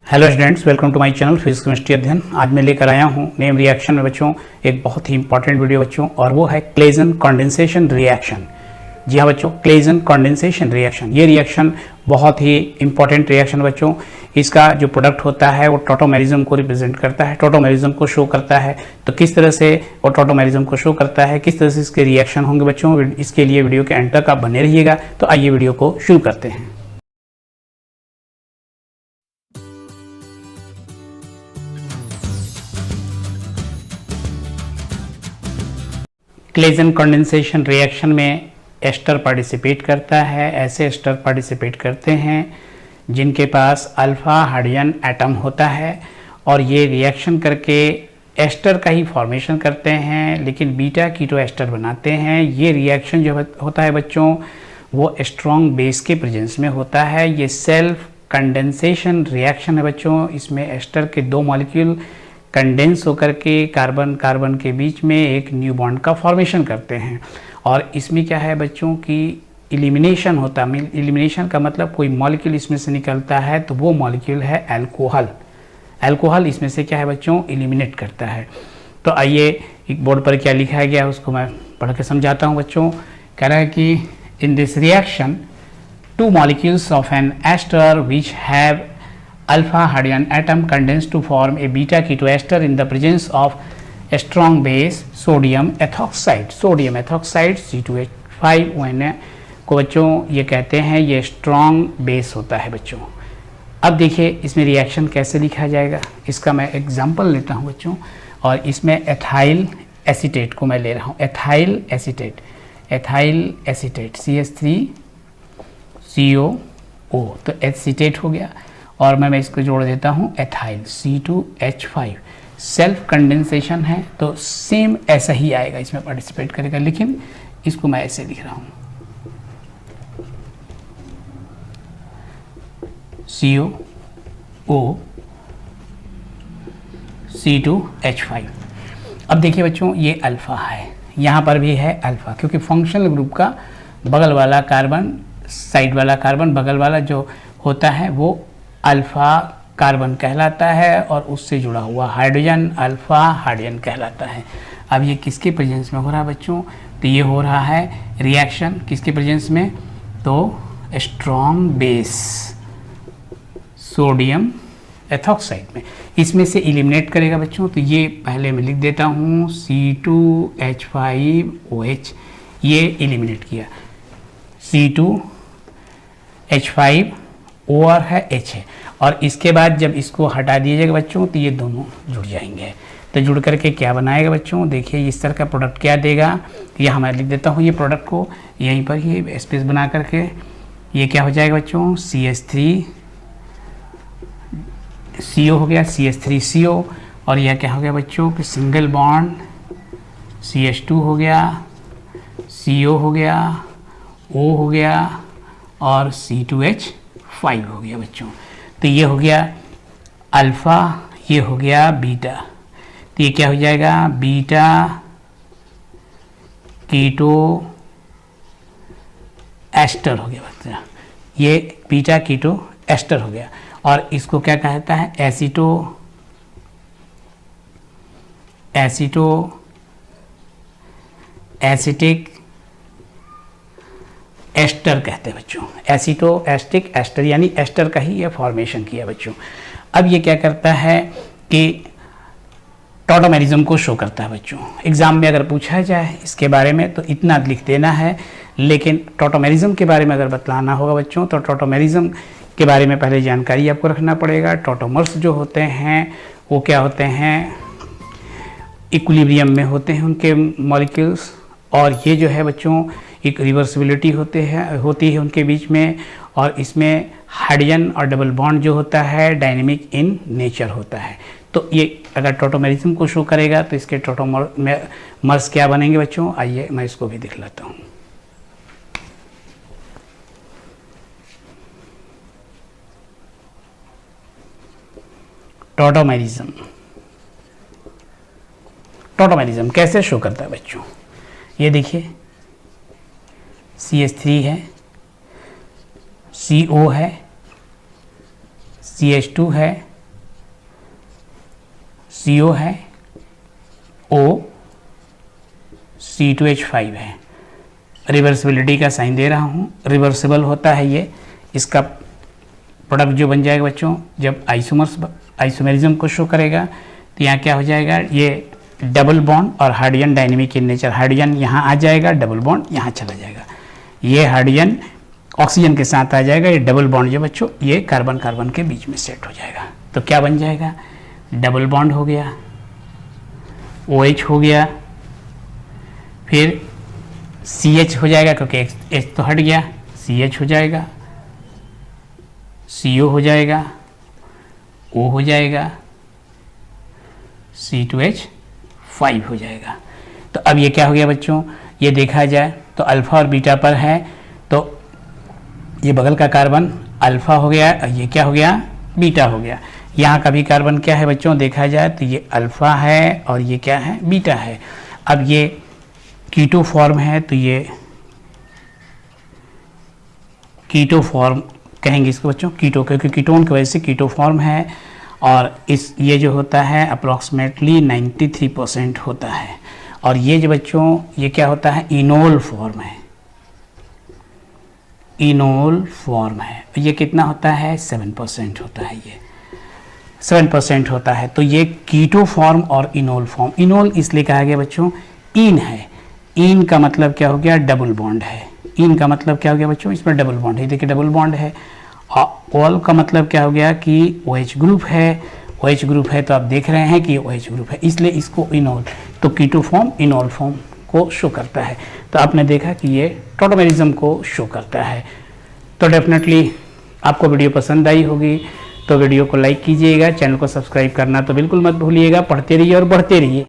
Hello students, welcome to my channel physics chemistry अध्ययन। आज मैं लेकर आया हूं नेम रिएक्शन में बच्चों एक बहुत ही इंपॉर्टेंट वीडियो बच्चों, और वो है क्लेजन कंडेंसेशन रिएक्शन। जी हाँ बच्चों, क्लेजन कंडेंसेशन रिएक्शन, ये रिएक्शन बहुत ही इंपॉर्टेंट रिएक्शन बच्चों। इसका जो प्रोडक्ट होता है वो टॉटोमेरिज्म को रिप्रेजेंट करता है, टॉटोमेरिज्म को शो करता है। तो किस तरह से वो टॉटोमेरिज्म को शो करता है, किस तरह से इसके रिएक्शन होंगे बच्चों, इसके लिए वीडियो के एंड तक आप बने रहिएगा। तो आइए वीडियो को शुरू करते हैं। क्लेजन कंडेंसेशन रिएक्शन में एस्टर पार्टिसिपेट करता है। ऐसे एस्टर पार्टिसिपेट करते हैं जिनके पास अल्फा हाइड्रोजन एटम होता है, और ये रिएक्शन करके एस्टर का ही फॉर्मेशन करते हैं, लेकिन बीटा कीटो एस्टर बनाते हैं। ये रिएक्शन जो होता है बच्चों वो स्ट्रॉन्ग बेस के प्रेजेंस में होता है। ये सेल्फ कंडेंसेशन रिएक्शन है बच्चों। इसमें एस्टर के दो मॉलिक्यूल कंडेंस होकर के कार्बन कार्बन के बीच में एक न्यू बॉन्ड का फॉर्मेशन करते हैं। और इसमें क्या है बच्चों कि इलिमिनेशन होता है। इलिमिनेशन का मतलब कोई मॉलिक्यूल इसमें से निकलता है तो वो मॉलिक्यूल है अल्कोहल। अल्कोहल इसमें से क्या है बच्चों, इलिमिनेट करता है। तो आइए एक बोर्ड पर क्या लिखा गया है उसको मैं पढ़ के समझाता हूँ बच्चों। कह रहा है कि in this reaction two molecules of an ester which have alpha hydrogen atom condensed to form a beta keto ester in the presence of a strong base sodium ethoxide। sodium ethoxide C2H5ON को बच्चों ये कहते हैं, ये strong base होता है बच्चों। अब देखिए इसमें रिएक्शन कैसे लिखा जाएगा, इसका मैं एग्जांपल लेता हूँ बच्चों। और इसमें एथाइल एसीटेट को मैं ले रहा हूँ। एथाइल एसीटेट CH3CO, तो एसीटेट हो गया। और मैं इसको जोड़ देता हूँ एथाइल C2H5। सेल्फ कंडेंसेशन है तो सेम ऐसा ही आएगा, इसमें पार्टिसिपेट करेगा, लेकिन इसको मैं ऐसे लिख रहा हूँ CO C2H5। अब देखिए बच्चों ये अल्फा है, यहाँ पर भी है अल्फा, क्योंकि फंक्शनल ग्रुप का बगल वाला कार्बन, साइड वाला कार्बन, बगल वाला जो होता है वो अल्फा कार्बन कहलाता है, और उससे जुड़ा हुआ हाइड्रोजन अल्फा हाइड्रोजन कहलाता है। अब ये किसके प्रेजेंस में हो रहा है बच्चों, तो ये हो रहा है रिएक्शन किसके प्रेजेंस में, तो स्ट्रॉन्ग बेस सोडियम एथॉक्साइड में। इसमें से एलिमिनेट करेगा बच्चों, तो ये पहले मैं लिख देता हूँ C2H5OH, ये एलिमिनेट किया। C2H5O और है H है, और इसके बाद जब इसको हटा दीजिएगा बच्चों तो ये दोनों जुड़ जाएंगे। तो जुड़ करके क्या बनाएगा बच्चों, देखिए इस तरह का प्रोडक्ट क्या देगा। यह मैं लिख देता हूँ ये प्रोडक्ट को यहीं पर ही स्पेस बना करके। ये क्या हो जाएगा बच्चों, CH3CO हो गया, CH3CO, और यह क्या हो गया बच्चों कि सिंगल बॉन्ड CH2 हो गया, CO हो गया, O हो गया, और C2H5 हो गया बच्चों। तो ये हो गया अल्फा, ये हो गया बीटा। तो ये क्या हो जाएगा, बीटा कीटो एस्टर हो गया बच्चा। ये बीटा कीटो एस्टर हो गया। और इसको क्या कहता है, एसिटिक एस्टर कहते हैं बच्चों। एसिटोएस्टिक एस्टर, यानी एस्टर का ही ये फॉर्मेशन किया बच्चों। अब ये क्या करता है कि टॉटोमेरिज्म को शो करता है बच्चों। एग्जाम में अगर पूछा जाए इसके बारे में तो इतना लिख देना है, लेकिन टॉटोमेरिज्म के बारे में अगर बतलाना होगा बच्चों तो टॉटोमेरिज्म के बारे में पहले जानकारी आपको रखना पड़ेगा। टॉटोमर्स जो होते हैं वो क्या होते हैं, इक्विलिब्रियम में होते हैं उनके मॉलिक्यूल्स, और ये जो है बच्चों एक रिवर्सिबिलिटी होती है उनके बीच में। और इसमें हाइड्रोजन और डबल बॉन्ड जो होता है डायनेमिक इन नेचर होता है। तो ये अगर टॉटोमेरिज्म को शो करेगा तो इसके टॉटोमर्स क्या बनेंगे बच्चों, आइए मैं इसको भी दिखलाता हूँ। टॉटोमेरिज्म कैसे शो करता है बच्चों, ये देखिए CH3 है, CO है, CH2 है, CO है, O, C2H5 है। रिवर्सिबिलिटी का साइन दे रहा हूँ, रिवर्सिबल होता है ये। इसका प्रोडक्ट जो बन जाएगा बच्चों, जब आइसोमेरिज्म को शो करेगा तो यहाँ क्या हो जाएगा, ये डबल बॉन्ड और hydrogen dynamic in nature. Hydrogen यहाँ आ जाएगा, डबल बॉन्ड यहाँ चला जाएगा। ये हाइड्रोजन ऑक्सीजन के साथ आ जाएगा, ये डबल बॉन्ड जो बच्चों ये कार्बन कार्बन के बीच में सेट हो जाएगा। तो क्या बन जाएगा, डबल बॉन्ड हो गया, OH हो गया, फिर CH हो जाएगा क्योंकि H तो हट गया, CH हो जाएगा, CO हो जाएगा, O हो जाएगा, C2H5 हो जाएगा। तो अब ये क्या हो गया बच्चों, ये देखा जाए तो अल्फ़ा और बीटा पर है, तो ये बगल का कार्बन अल्फ़ा हो गया और ये क्या हो गया, बीटा हो गया। यहाँ का भी कार्बन क्या है बच्चों, देखा जाए तो ये अल्फ़ा है और ये क्या है, बीटा है। अब ये कीटो फॉर्म है तो ये कीटो फॉर्म कहेंगे इसको बच्चों, कीटो, क्योंकि कीटोन की वजह से कीटो फॉर्म है। और इस ये जो होता है अप्रॉक्सीमेटली 93% होता है। और ये जो बच्चों ये क्या होता है, इनोल फॉर्म है, इनोल फॉर्म है। ये कितना होता है, 7% होता है, ये 7% होता है। तो ये कीटो फॉर्म और इनोल फॉर्म। इनोल इसलिए कहा गया बच्चों, इन है, इन का मतलब क्या हो गया, डबल बॉन्ड है। इन का मतलब क्या हो गया बच्चों, इसमें डबल बॉन्ड है, देखिए डबल बॉन्ड है। और ऑल का मतलब क्या हो गया कि OH ग्रुप है, OH ग्रुप है तो आप देख रहे हैं कि ये OH ग्रुप है, इसलिए इसको इनोल। तो कीटो फॉर्म इनोल फॉर्म को शो करता है। तो आपने देखा कि ये टॉटोमेरिज्म को शो करता है। तो डेफिनेटली आपको वीडियो पसंद आई होगी, तो वीडियो को लाइक कीजिएगा, चैनल को सब्सक्राइब करना तो बिल्कुल मत भूलिएगा। पढ़ते रहिए और बढ़ते रहिए।